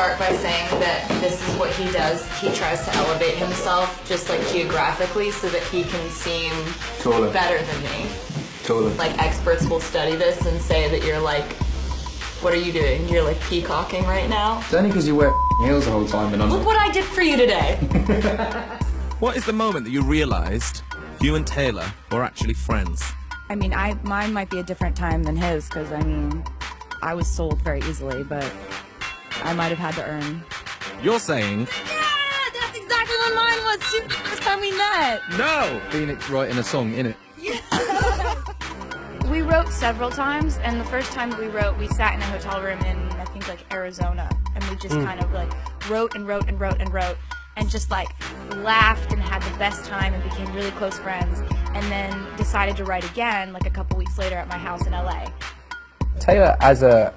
start by saying that this is what he does. He tries to elevate himself just like geographically so that he can seem taller, better than me. Taller. Like experts will study this and say that you're like, what are you doing? You're like peacocking right now. It's only because you wear heels the whole time and I'm Look what I did for you today. What is the moment that you realised you and Taylor were actually friends? I mean, mine might be a different time than his, because, I mean, I was sold very easily, but I might have had to earn. You're saying... Yeah, that's exactly what mine was, too, the first time we met. No! Phoenix writing a song, innit? Yeah. We wrote several times, and the first time we wrote, we sat in a hotel room in, I think, like, Arizona, and we just kind of, like, wrote and wrote and wrote and wrote, and just, like, laughed and had the best time and became really close friends, and then decided to write again, like, a couple weeks later at my house in LA. Taylor, as a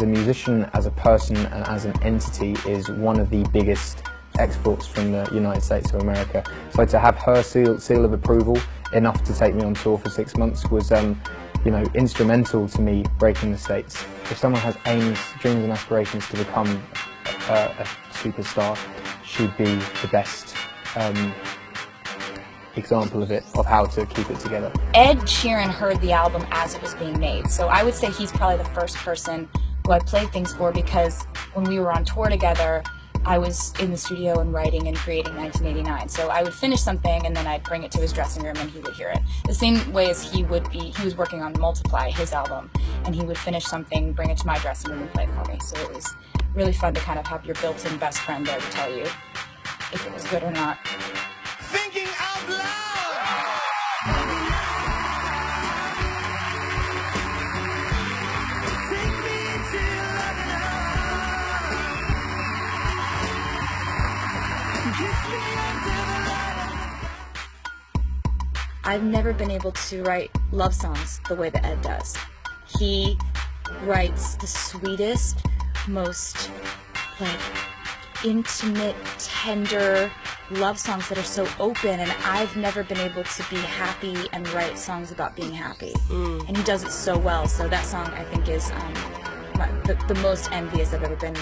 musician, as a person, and as an entity, is one of the biggest exports from the United States of America. So to have her seal of approval, enough to take me on tour for 6 months, was you know, instrumental to me breaking the States. If someone has aims, dreams and aspirations to become a superstar, she'd be the best example of it, of how to keep it together. Ed Sheeran heard the album as it was being made, so I would say he's probably the first person who I played things for, because when we were on tour together, I was in the studio and writing and creating 1989. So I would finish something and then I'd bring it to his dressing room and he would hear it. The same way as he was working on Multiply, his album, and he would finish something, bring it to my dressing room and play it for me. So it was really fun to kind of have your built-in best friend there to tell you if it was good or not. Thinking out loud! I've never been able to write love songs the way that Ed does. He writes the sweetest, most like intimate, tender love songs that are so open, and I've never been able to be happy and write songs about being happy. And he does it so well. So that song, I think, is the most envious I've ever been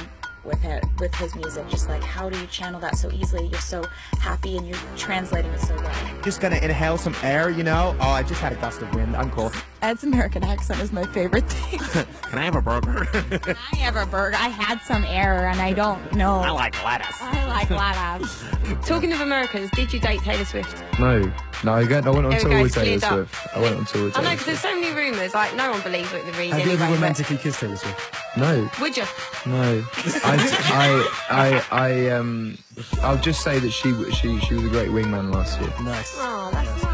with his music. Just like, how do you channel that so easily? You're so happy and you're translating it so well. Just gonna inhale some air, you know? Oh, I just had a gust of wind. I'm cool. Ed's American accent is my favorite thing. Can I have a burger? Can I have a burger? I had some air and I don't know. I like lettuce. I like lettuce. Talking of Americans, did you date Taylor Swift? No, I went on There we tour go, with Taylor cleared up. Swift. I went on tour with I know, Taylor because there's Swift. so many rumours, like, no one believes what the reason Have you ever anyway, but- romantically kissed Taylor Swift? No, Would you? no. I'll just say that she was a great wingman last year. Nice. Oh, that's nice.